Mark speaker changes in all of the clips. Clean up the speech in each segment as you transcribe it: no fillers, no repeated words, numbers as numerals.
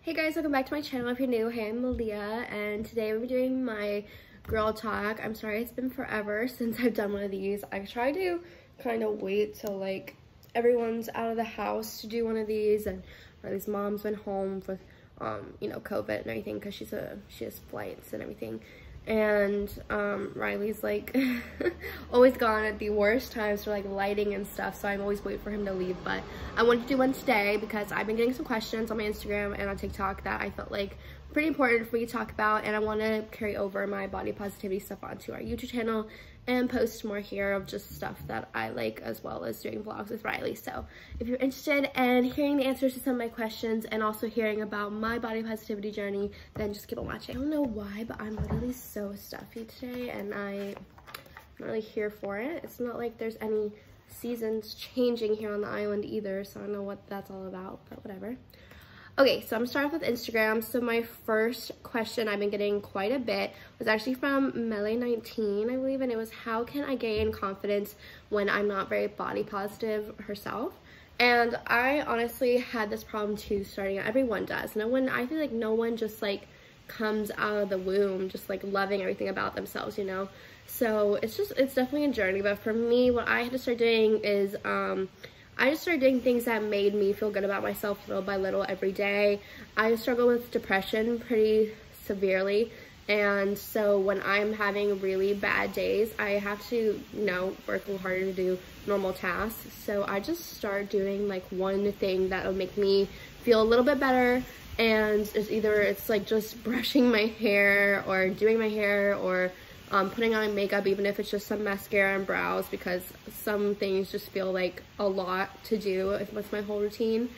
Speaker 1: Hey guys, welcome back to my channel. If you're new, hey, I'm Maleah, and today we're doing my girl talk. I'm sorry it's been forever since I've done one of these. I try to kind of wait till like everyone's out of the house to do one of these, and Riley's mom's been home with you know, COVID and everything because she has flights and everything. And Riley's like always gone at the worst times for like lighting and stuff, so I'm always waiting for him to leave. But I wanted to do one today because I've been getting some questions on my Instagram and on TikTok that I felt like pretty important for me to talk about, and I want to carry over my body positivity stuff onto our YouTube channel and post more here of just stuff that I like, as well as doing vlogs with Riley. So if you're interested in hearing the answers to some of my questions and also hearing about my body positivity journey, then just keep on watching. I don't know why, but I'm literally so stuffy today and I'm not really here for it. It's not like there's any seasons changing here on the island either, so I don't know what that's all about, but whatever. Okay, so I'm gonna start off with Instagram. So my first question I've been getting quite a bit was actually from Maleah19, I believe, and it was, how can I gain confidence when I'm not very body positive herself? And I honestly had this problem too starting out. Everyone does. I feel like no one just like comes out of the womb just like loving everything about themselves, you know? So it's definitely a journey. But for me, what I had to start doing is I just started doing things that made me feel good about myself little by little every day. I struggle with depression pretty severely, and so when I'm having really bad days, I have to, you know, work a little harder to do normal tasks. So I just start doing like one thing that will make me feel a little bit better, and it's like just brushing my hair or doing my hair, or putting on makeup, even if it's just some mascara and brows, because some things just feel like a lot to do with my whole routine.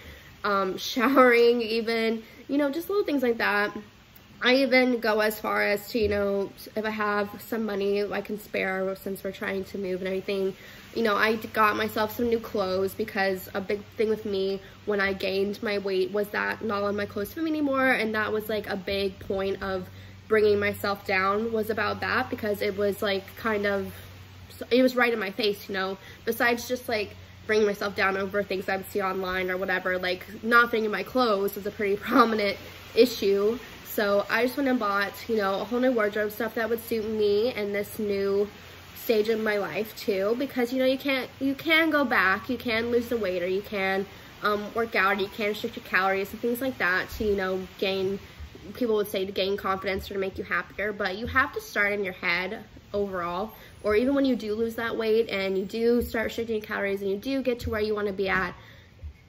Speaker 1: Showering even, you know, just little things like that. I even go as far as to, you know, if I have some money I can spare since we're trying to move and everything, you know, I got myself some new clothes, because a big thing with me when I gained my weight was that not all of my clothes fit me anymore, and that was like a big point of bringing myself down, was about that, because it was like it was right in my face, you know, besides just like bringing myself down over things I would see online or whatever. Like not fitting in my clothes was a pretty prominent issue. So I just went and bought, you know, a whole new wardrobe, stuff that would suit me in this new stage of my life too, because you know, you can go back, you can lose the weight, or you can work out, or you can restrict your calories and things like that to, you know, people would say to gain confidence or to make you happier. But you have to start in your head overall, or even when you do lose that weight and you do start restricting calories and you do get to where you want to be at,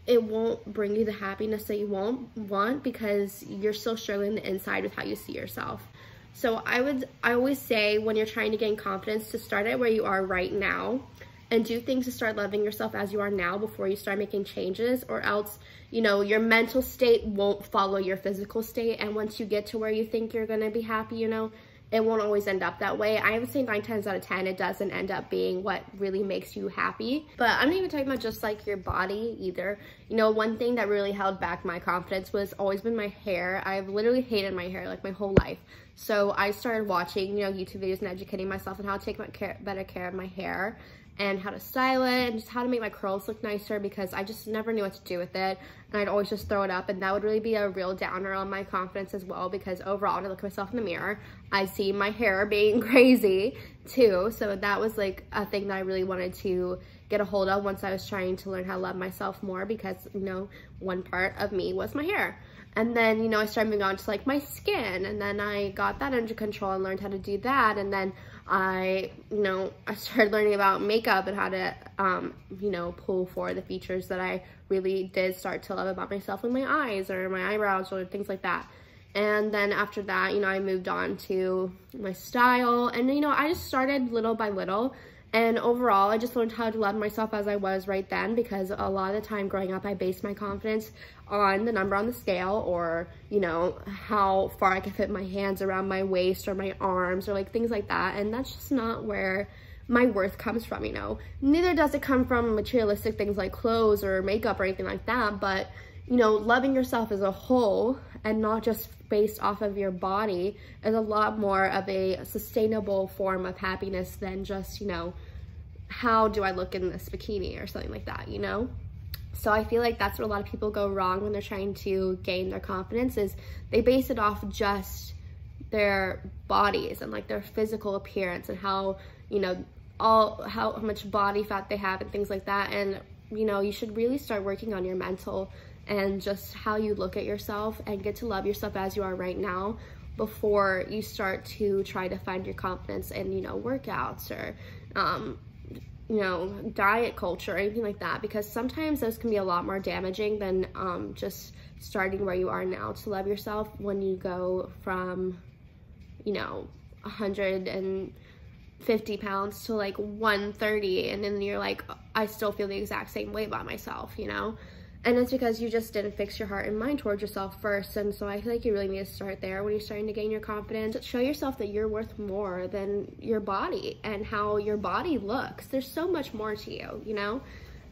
Speaker 1: it won't bring you the happiness that you want, because you're still struggling the inside with how you see yourself. So I always say, when you're trying to gain confidence, to start at where you are right now and do things to start loving yourself as you are now before you start making changes, or else, you know, your mental state won't follow your physical state. And once you get to where you think you're gonna be happy, you know, it won't always end up that way. I would say 9 times out of 10, it doesn't end up being what really makes you happy. But I'm not even talking about just like your body either. You know, one thing that really held back my confidence was always been my hair. I've literally hated my hair like my whole life. So I started watching, you know, YouTube videos and educating myself on how to take better care of my hair, and how to style it, and just how to make my curls look nicer, because I just never knew what to do with it, and I'd always just throw it up, and that would really be a real downer on my confidence as well, because overall, when I look at myself in the mirror, I see my hair being crazy too. So that was like a thing that I really wanted to get a hold of once I was trying to learn how to love myself more, because, you know, one part of me was my hair. And then, you know, I started moving on to like my skin, and then I got that under control and learned how to do that. And then I started learning about makeup and how to, you know, pull for the features that I really did start to love about myself, in my eyes or my eyebrows or things like that. And then after that, you know, I moved on to my style, and, you know, I just started little by little. And overall, I just learned how to love myself as I was right then, because a lot of the time growing up, I based my confidence on the number on the scale, or, you know, how far I could fit my hands around my waist or my arms, or like things like that. And that's just not where my worth comes from, you know. Neither does it come from materialistic things like clothes or makeup or anything like that. But, you know, loving yourself as a whole and not just based off of your body is a lot more of a sustainable form of happiness than just, you know, how do I look in this bikini or something like that, you know? So I feel like that's where a lot of people go wrong when they're trying to gain their confidence, is they base it off just their bodies and like their physical appearance and how, you know, how much body fat they have and things like that. And, you know, you should really start working on your mental and just how you look at yourself and get to love yourself as you are right now before you start to try to find your confidence in, you know, workouts or, you know, diet culture or anything like that, because sometimes those can be a lot more damaging than just starting where you are now to love yourself. When you go from, you know, 150 pounds to like 130, and then you're like, I still feel the exact same way about myself, you know? And it's because you just didn't fix your heart and mind towards yourself first. And so I feel like you really need to start there when you're starting to gain your confidence. Show yourself that you're worth more than your body and how your body looks. There's so much more to you, you know?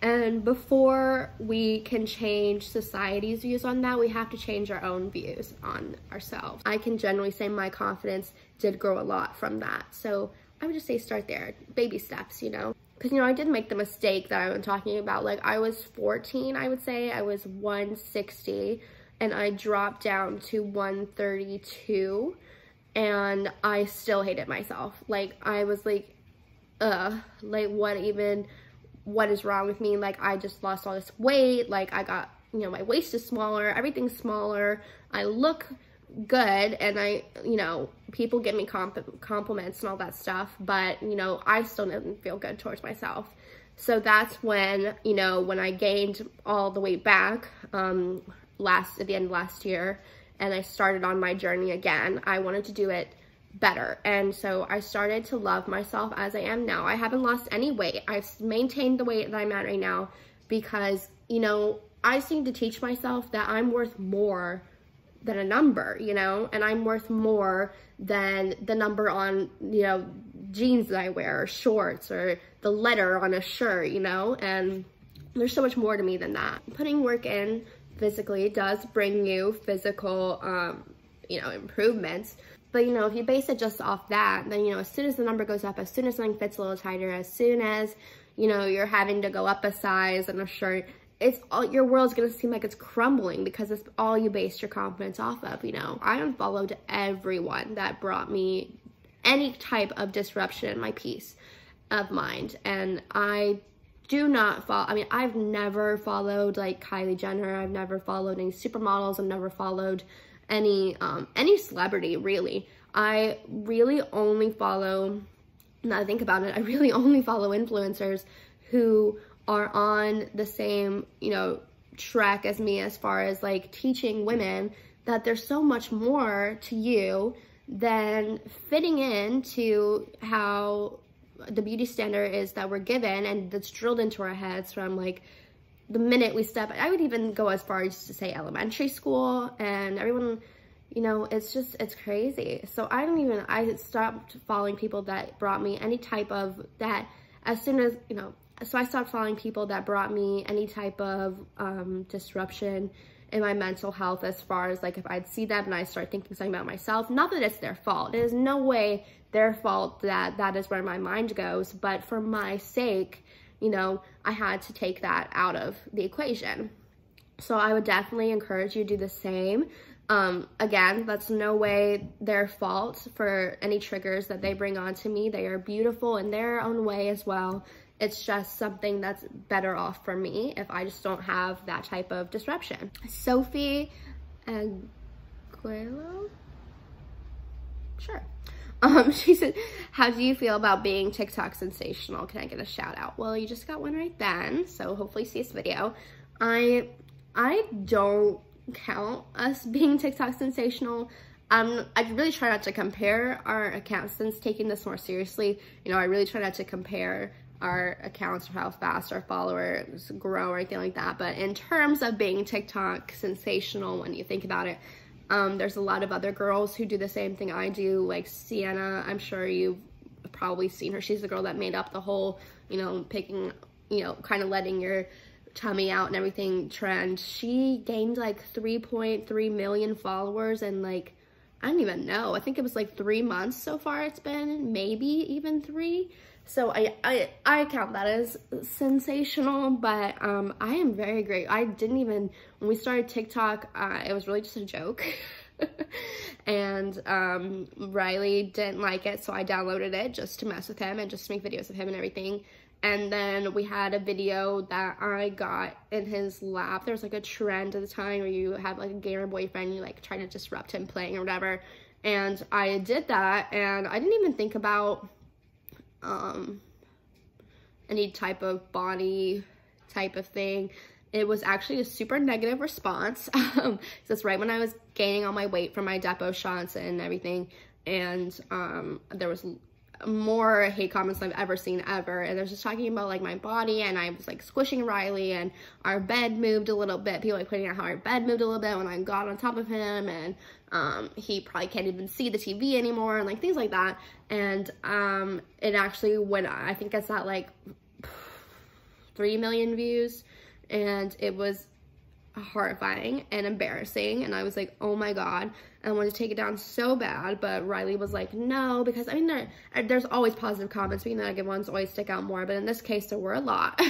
Speaker 1: And before we can change society's views on that, we have to change our own views on ourselves. I can generally say my confidence did grow a lot from that. So I would just say start there, baby steps, you know? Because, you know, I did make the mistake that I've been talking about. Like, I was 14, I would say. I was 160, and I dropped down to 132, and I still hated myself. Like, I was like, like, what is wrong with me? Like, I just lost all this weight. Like, I got, you know, my waist is smaller, everything's smaller. I look good, and I, you know, people give me compliments and all that stuff, but, you know, I still didn't feel good towards myself. So that's when, you know, when I gained all the weight back at the end of last year, and I started on my journey again, I wanted to do it better. And so I started to love myself as I am now. I haven't lost any weight. I've maintained the weight that I'm at right now because, you know, I just need to teach myself that I'm worth more than a number, you know, and I'm worth more than the number on, you know, jeans that I wear or shorts or the letter on a shirt, you know, and there's so much more to me than that. Putting work in physically does bring you physical, you know, improvements. But, you know, if you base it just off that, then, you know, as soon as the number goes up, as soon as something fits a little tighter, as soon as, you know, you're having to go up a size in a shirt, it's all, your world's gonna seem like it's crumbling because it's all you based your confidence off of, you know. I unfollowed everyone that brought me any type of disruption in my peace of mind. And I do not follow, I mean, I've never followed like Kylie Jenner. I've never followed any supermodels. I've never followed any celebrity, really. I really only follow, now I think about it, I really only follow influencers who are on the same, you know, track as me as far as like teaching women that there's so much more to you than fitting into how the beauty standard is that we're given and that's drilled into our heads from like the minute we step. I would even go as far as to say elementary school, and everyone, you know, it's just, it's crazy. So I stopped following people that brought me any type of that as soon as, you know, so I stopped following people that brought me any type of disruption in my mental health, as far as like if I'd see them and I start thinking something about myself. Not that it's their fault. It is no way their fault that that is where my mind goes. But for my sake, you know, I had to take that out of the equation. So I would definitely encourage you to do the same. Again, that's no way their fault for any triggers that they bring on to me. They are beautiful in their own way as well. It's just something that's better off for me if I just don't have that type of disruption. Sophie Aguero? Sure. She said, how do you feel about being TikTok sensational? Can I get a shout out? Well, you just got one right then, so hopefully you see this video. I don't count us being TikTok sensational. I really try not to compare our accounts, since taking this more seriously. You know, I really try not to compare our accounts or how fast our followers grow or anything like that. But in terms of being TikTok sensational, when you think about it, there's a lot of other girls who do the same thing I do, like Sienna. I'm sure you've probably seen her. She's the girl that made up the whole, you know, picking, you know, kind of letting your tummy out and everything trend. She gained like 3.3 million followers in like, I don't even know, I think it was like 3 months so far it's been, maybe even 3. So I count that as sensational, but I am very great. I didn't even, when we started TikTok, it was really just a joke. And Riley didn't like it, so I downloaded it just to mess with him and just to make videos of him and everything. And then we had a video that I got in his lap. There was like a trend at the time where you have like a gamer boyfriend, you like try to disrupt him playing or whatever. And I did that, and I didn't even think about any type of body type of thing. It was actually a super negative response. That's right when I was gaining all my weight from my depot shots and everything. And there was more hate comments I've ever seen ever. And I was just talking about like my body, and I was like squishing Riley, and our bed moved a little bit. People like pointing out how our bed moved a little bit when I got on top of him, and he probably can't even see the TV anymore, and like things like that. And it actually went, I think it's at like 3 million views, and it was horrifying and embarrassing, and I was like, oh my god, and I wanted to take it down so bad. But Riley was like, no, because I mean there's always positive comments, but the negative ones always stick out more, but in this case there were a lot.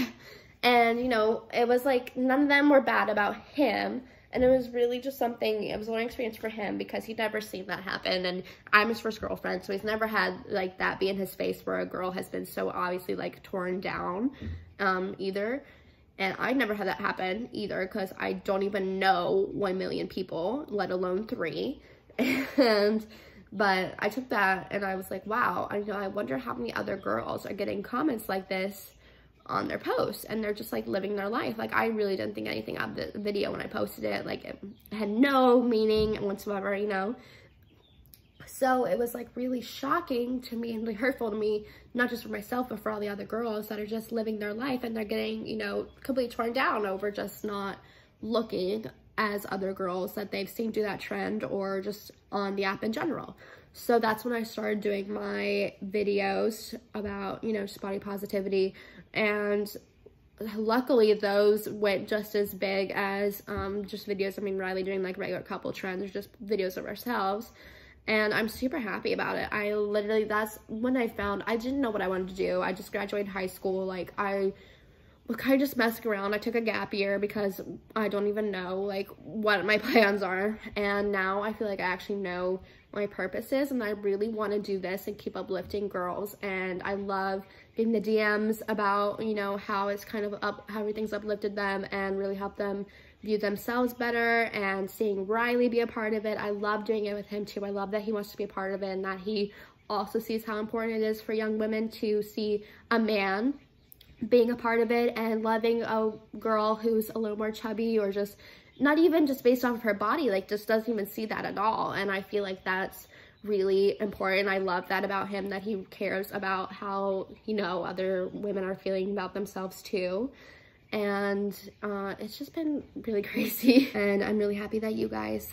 Speaker 1: And you know, it was like none of them were bad about him, and it was really just something, it was a learning experience for him because he'd never seen that happen, and I'm his first girlfriend, so he's never had like that be in his face where a girl has been so obviously like torn down either. And I never had that happen either, because I don't even know 1 million people, let alone 3. But I took that and I was like, wow, I wonder how many other girls are getting comments like this on their posts, and they're just like living their life. Like, I really didn't think anything of the video when I posted it. Like, it had no meaning whatsoever, you know? So it was like really shocking to me and really hurtful to me, not just for myself, but for all the other girls that are just living their life, and they're getting, you know, completely torn down over just not looking as other girls that they've seen do that trend, or just on the app in general. So that's when I started doing my videos about, you know, just body positivity, and luckily those went just as big as just videos. I mean, Riley doing like regular couple trends, or just videos of ourselves. And I'm super happy about it. I literally, that's when I found, I didn't know what I wanted to do. I just graduated high school. Like, I was kind of just messing around. I took a gap year because I don't even know, like, what my plans are. And now I feel like I actually know what my purpose is, and I really want to do this and keep uplifting girls. And I love getting the DMs about, you know, how it's kind of how everything's uplifted them and really helped them view themselves better, and seeing Riley be a part of it. I love doing it with him too. I love that he wants to be a part of it, and that he also sees how important it is for young women to see a man being a part of it, and loving a girl who's a little more chubby, or just not even just based off of her body, like just doesn't even see that at all. And I feel like that's really important. I love that about him, that he cares about how, you know, other women are feeling about themselves too. And it's just been really crazy, and I'm really happy that you guys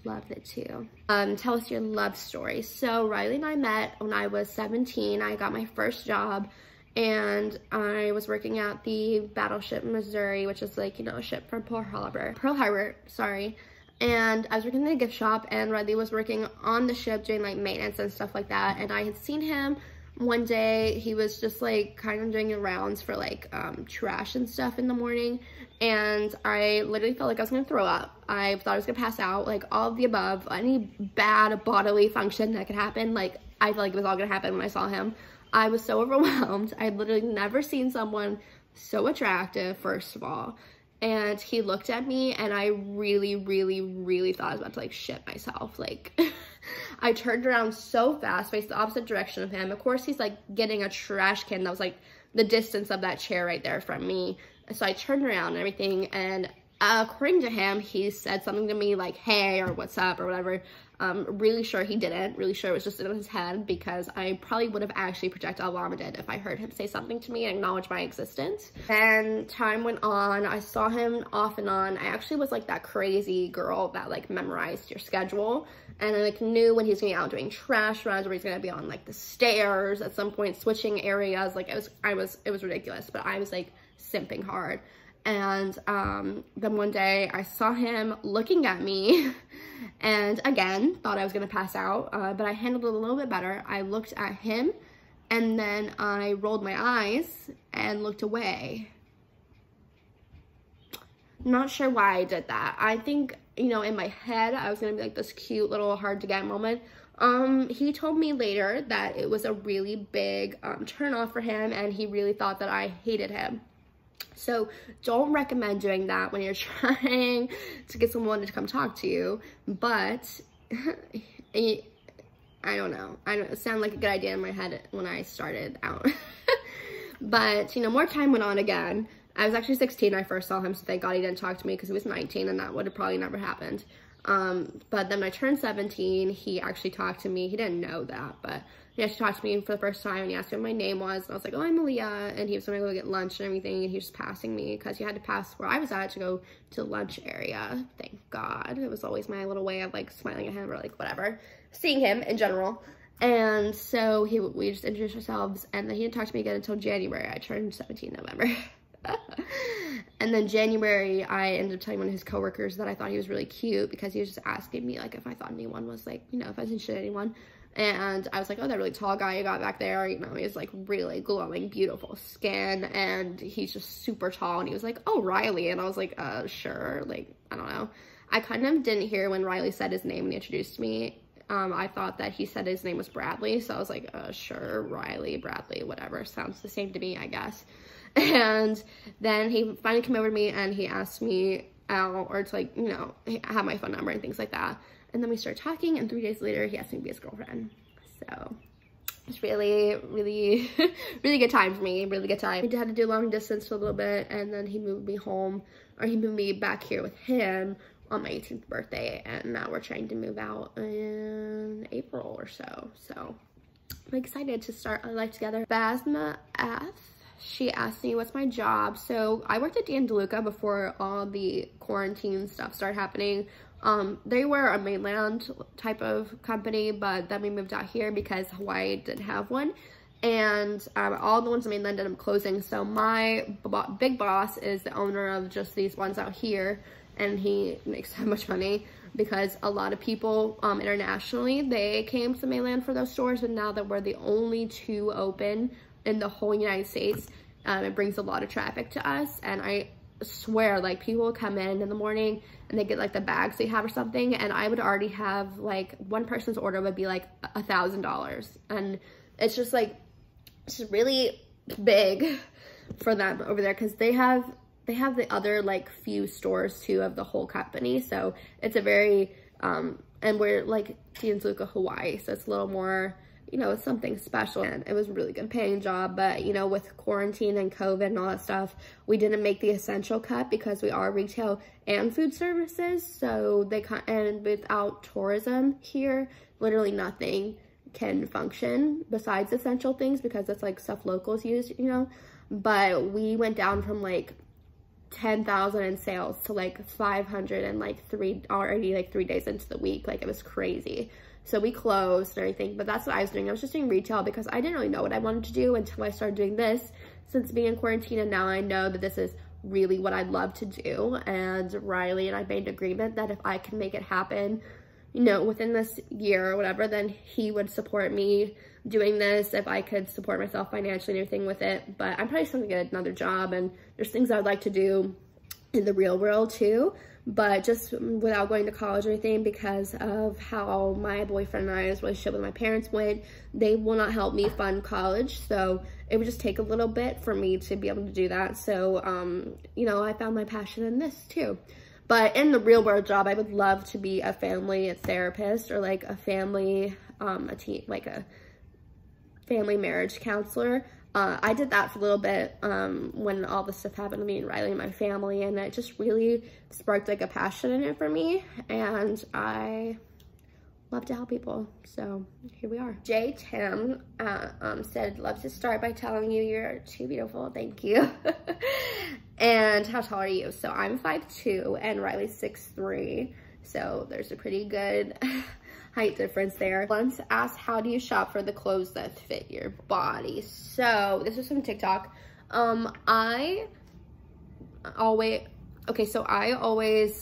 Speaker 1: loved it too. Tell us your love story. So Riley and I met when I was 17. I got my first job, and I was working at the Battleship Missouri, which is like, you know, a ship from Pearl Harbor, sorry. And I was working in a gift shop, and Riley was working on the ship doing like maintenance and stuff like that. And I had seen him one day. He was just like kind of doing the rounds for like trash and stuff in the morning, and I literally felt like I was gonna throw up. I thought I was gonna pass out, like all of the above, any bad bodily function that could happen. Like, I felt like it was all gonna happen when I saw him. I was so overwhelmed. I'd literally never seen someone so attractive, first of all. And he looked at me, and I really, really, really thought I was about to like shit myself. Like, I turned around so fast, faced the opposite direction of him. Of course, he's like getting a trash can that was like the distance of that chair right there from me. So I turned around and everything, and according to him, he said something to me like, hey, or what's up, or whatever. Really sure he didn't. Really sure it was just in his head, because I probably would have actually projectile vomited if I heard him say something to me and acknowledge my existence. And time went on. I saw him off and on. I actually was like that crazy girl that like memorized your schedule, and I like knew when he's gonna be out doing trash runs, or he's gonna be on like the stairs at some point, switching areas. Like, it was ridiculous, but I was like simping hard. And then one day I saw him looking at me, and again, thought I was gonna pass out, but I handled it a little bit better. I looked at him, And then I rolled my eyes and looked away. Not sure why I did that. I think, you know, in my head, I was gonna be like this cute little hard to get moment. He told me later that it was a really big turn off for him, and he really thought that I hated him. So don't recommend doing that when you're trying to get someone to come talk to you. But I don't know. It sounded like a good idea in my head when I started out. But, you know, more time went on again. I was actually 16 when I first saw him, so thank God he didn't talk to me because he was 19 and that would have probably never happened. But then when I turned 17, he actually talked to me. He didn't know that, but he actually talked to me for the first time, and he asked me what my name was, and I was like, oh, I'm Maleah, and he was gonna go get lunch and everything, and he was just passing me because you had to pass where I was at to go to the lunch area. Thank God. It was always my little way of like smiling at him or like whatever, seeing him in general. And so we just introduced ourselves, and then he didn't talk to me again until January. I turned 17 in November. And then January, I ended up telling one of his coworkers that I thought he was really cute because he was just asking me like if I thought anyone was like, you know, if I was interested in anyone. And I was like, oh, that really tall guy you got back there, you know, he has like really glowing, beautiful skin, and he's just super tall. And he was like, oh, Riley. And I was like, sure. Like, I don't know. I kind of didn't hear when Riley said his name when he introduced me. I thought that he said his name was Bradley. So I was like, sure, Riley, Bradley, whatever. Sounds the same to me, I guess. And then he finally came over to me and he asked me out, or to like, you know, have my phone number and things like that. And then we started talking, and 3 days later, he asked me to be his girlfriend. So it's really, really, really good time for me, really good time. I had to do long distance for a little bit, and then he moved me home, or he moved me back here with him on my 18th birthday, and now we're trying to move out in April or so. So I'm excited to start our life together. Basma F. She asked me what's my job. So I worked at Dan DeLuca before all the quarantine stuff started happening. They were a mainland type of company, but then we moved out here because Hawaii didn't have one. And all the ones in mainland ended up closing. So my big boss is the owner of just these ones out here, and he makes so much money because a lot of people internationally, they came to the mainland for those stores, and now that we're the only 2 open in the whole United States, it brings a lot of traffic to us. And I swear, like, people will come in the morning and they get like the bags they have or something, and I would already have like one person's order would be like $1,000, and it's just like, it's really big for them over there because they have the other like few stores too of the whole company. So it's a very and we're like Dan DeLuca, Hawaii, so it's a little more, you know, it's something special. And it was a really good paying job, but you know, with quarantine and COVID and all that stuff, we didn't make the essential cut because we are retail and food services. So and without tourism here, literally nothing can function besides essential things because that's like stuff locals use, you know. But we went down from like 10,000 in sales to like 500 and like 3 days into the week. Like, it was crazy. So we closed and everything, but that's what I was doing. I was just doing retail because I didn't really know what I wanted to do until I started doing this since being in quarantine, and now I know that this is really what I'd love to do. And Riley and I made an agreement that if I can make it happen, you know, within this year or whatever, then he would support me doing this if I could support myself financially and everything with it. But I'm probably still gonna get another job, and there's things I would like to do in the real world too, but just without going to college or anything, because of how my boyfriend and I's relationship with my parents went, they will not help me fund college. So it would just take a little bit for me to be able to do that. So, you know, I found my passion in this too. But in the real world job, I would love to be a family therapist, or like a family, like a family marriage counselor. I did that for a little bit when all this stuff happened to me and Riley and my family, and it just really sparked like a passion in it for me, and I love to help people. So here we are. J. Tim said, love to start by telling you you're too beautiful. Thank you. And how tall are you? So I'm 5'2" and Riley's 6'3", so there's a pretty good height difference there. Once asked, how do you shop for the clothes that fit your body? So this is from TikTok. I always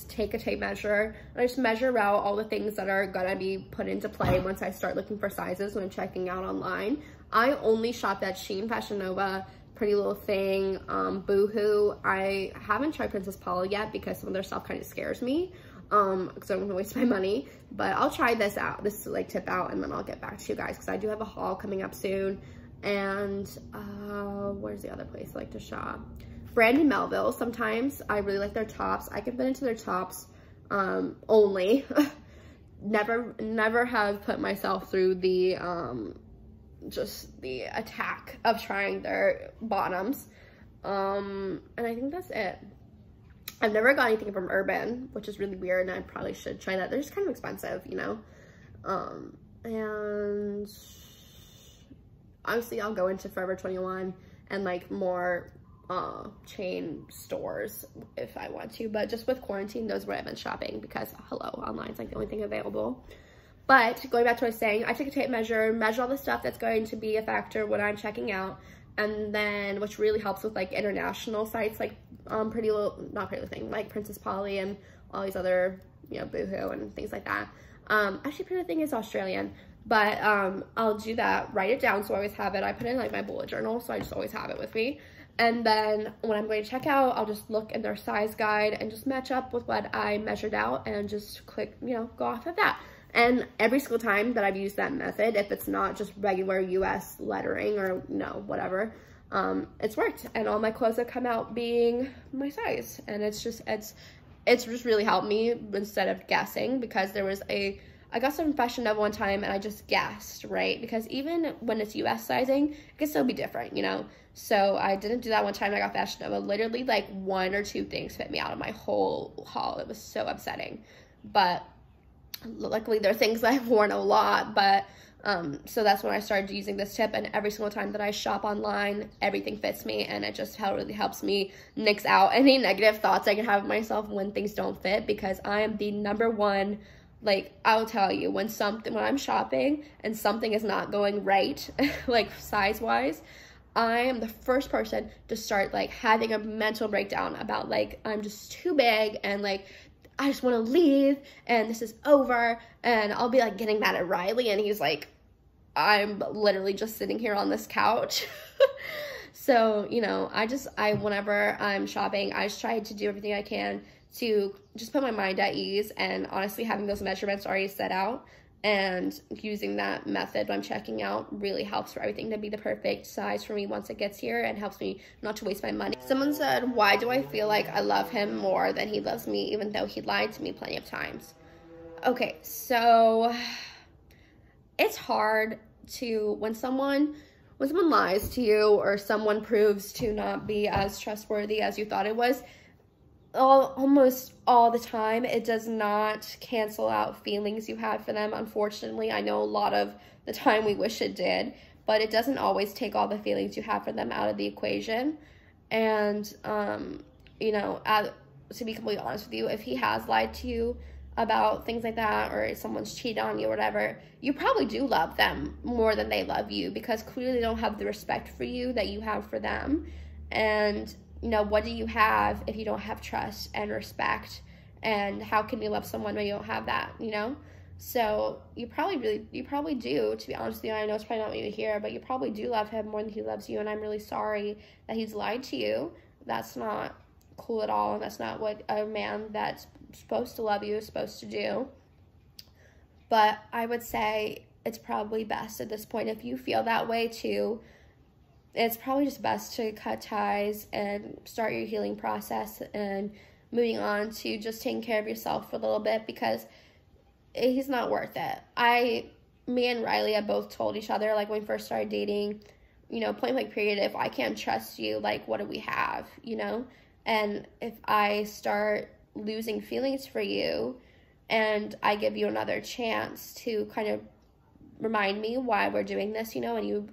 Speaker 1: take a tape measure, and I just measure out all the things that are gonna be put into play once I start looking for sizes when I'm checking out online. I only shop at Shein, Fashion Nova, Pretty Little Thing, Boohoo. I haven't tried Princess Polly yet because some of their stuff kind of scares me, because I'm gonna waste my money. But I'll try this out, this like tip out, and then I'll get back to you guys because I do have a haul coming up soon. And where's the other place I like to shop? Brandon Melville. Sometimes I really like their tops. I can fit into their tops only. never have put myself through the just the attack of trying their bottoms. And I think that's it. I've never got anything from Urban, which is really weird, and I probably should try that. They're just kind of expensive, you know. And obviously I'll go into Forever 21 and like more chain stores if I want to, but just with quarantine, those are where I've been shopping because hello, online's like the only thing available. But going back to what I was saying, I take a tape measure all the stuff that's going to be a factor when I'm checking out, and then which really helps with like international sites like not Pretty Little Thing, like Princess Polly and all these other, you know, Boohoo and things like that. Actually Pretty Little Thing is Australian, but I'll do that, write it down so I always have it. I put it in like my bullet journal, so I just always have it with me. And then when I'm going to check out, I'll just look in their size guide and just match up with what I measured out and just click, you know, go off of that. And every single time that I've used that method, if it's not just regular US lettering or, you know, whatever, it's worked. And all my clothes have come out being my size. And it's just really helped me instead of guessing, because I got some Fashion Nova one time and I just guessed, right? Because even when it's US sizing, it can still be different, you know? So I didn't do that one time I got Fashion Nova. Literally like 1 or 2 things fit me out of my whole haul. It was so upsetting. But luckily there are things I've worn a lot, but so that's when I started using this tip, and every single time that I shop online, everything fits me, and it just really helps me nix out any negative thoughts I can have of myself when things don't fit, because I am the #1, like, I'll tell you, when I'm shopping and something is not going right, like size-wise, I am the first person to start like having a mental breakdown about like, I'm just too big and like, I just want to leave and this is over. And I'll be like getting mad at Riley and he's like, I'm literally just sitting here on this couch. So, you know, whenever I'm shopping, I just try to do everything I can to just put my mind at ease, and honestly having those measurements already set out and using that method when I'm checking out really helps for everything to be the perfect size for me once it gets here, and helps me not to waste my money. Someone said, why do I feel like I love him more than he loves me, even though he lied to me plenty of times? Okay, so it's hard to, when someone lies to you or someone proves to not be as trustworthy as you thought it was, almost all the time, it does not cancel out feelings you had for them. Unfortunately, I know a lot of the time we wish it did, but it doesn't always take all the feelings you have for them out of the equation. And, you know, to be completely honest with you, if he has lied to you about things like that, or if someone's cheated on you or whatever, you probably do love them more than they love you, because clearly they don't have the respect for you that you have for them. And you know, what do you have if you don't have trust and respect? And how can you love someone when you don't have that, you know? So you probably do, to be honest with you. I know it's probably not what you hear, but you probably do love him more than he loves you. And I'm really sorry that he's lied to you. That's not cool at all. And that's not what a man that's supposed to love you is supposed to do. But I would say it's probably best at this point, if you feel that way too, it's probably just best to cut ties and start your healing process and moving on to just taking care of yourself for a little bit, because he's not worth it. Me and Riley have both told each other, like when we first started dating, you know, point blank period, if I can't trust you, like what do we have, you know? And if I start losing feelings for you and I give you another chance to kind of remind me why we're doing this, you know, and you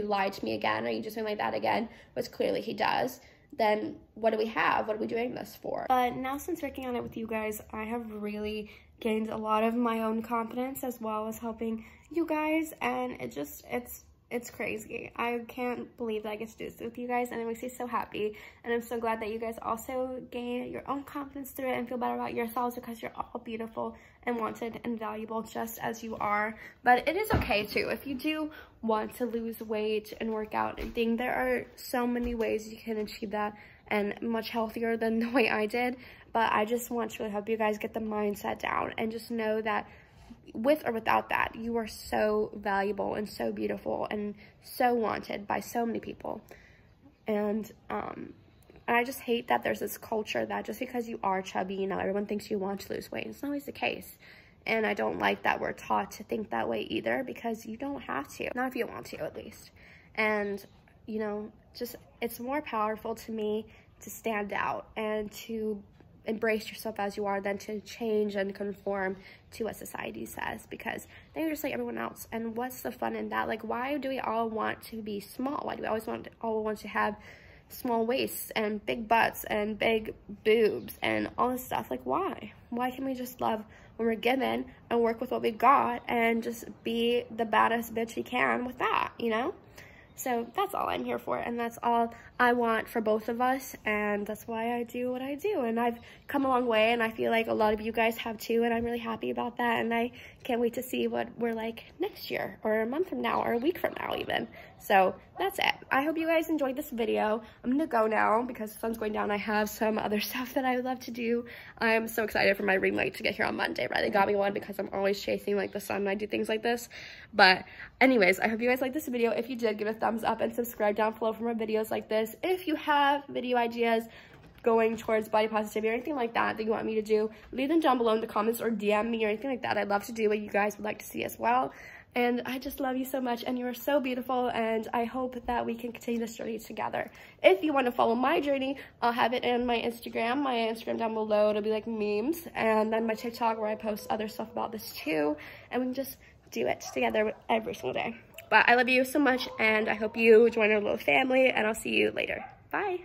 Speaker 1: lied to me again, or you do something like that again, which clearly he does, then what do we have? What are we doing this for? But now, since working on it with you guys, I have really gained a lot of my own confidence, as well as helping you guys, and it's It's crazy. I can't believe that I get to do this with you guys, and it makes me so happy. And I'm so glad that you guys also gain your own confidence through it and feel better about yourselves, because you're all beautiful and wanted and valuable just as you are. But it is okay too. If you do want to lose weight and work out and things, there are so many ways you can achieve that, and much healthier than the way I did. But I just want to really help you guys get the mindset down and just know that with or without that, you are so valuable and so beautiful and so wanted by so many people. And I just hate that there's this culture that just because you are chubby, you know, everyone thinks you want to lose weight. It's not always the case. And I don't like that we're taught to think that way either, because you don't have to. Not if you want to, at least. And, you know, just, it's more powerful to me to stand out and to embrace yourself as you are than to change and conform to what society says, because then you're just like everyone else. And what's the fun in that? Like, why do we all want to be small? Why do we always all want to have small waists and big butts and big boobs and all this stuff? Like, why can't we just love when we're given and work with what we got and just be the baddest bitch we can with that, you know? So that's all I'm here for, and that's all I want for both of us, and that's why I do what I do. And I've come a long way, and I feel like a lot of you guys have too, and I'm really happy about that, and I can't wait to see what we're like next year, or a month from now, or a week from now even. So that's it. I hope you guys enjoyed this video. I'm gonna go now because the sun's going down. I have some other stuff that I would love to do. I'm so excited for my ring light to get here on Monday. Riley got me one because I'm always chasing like the sun when I do things like this. But anyways, I hope you guys liked this video. If you did, give it a thumbs up and subscribe down below for more videos like this. If you have video ideas going towards body positivity or anything like that you want me to do, leave them down below in the comments or DM me or anything like that. I'd love to do what you guys would like to see as well. And I just love you so much, and you are so beautiful, and I hope that we can continue this journey together. If you want to follow my journey, I'll have it in my Instagram down below. It'll be like memes, and then my TikTok where I post other stuff about this too, and we can just do it together every single day. But I love you so much, and I hope you join our little family, and I'll see you later. Bye.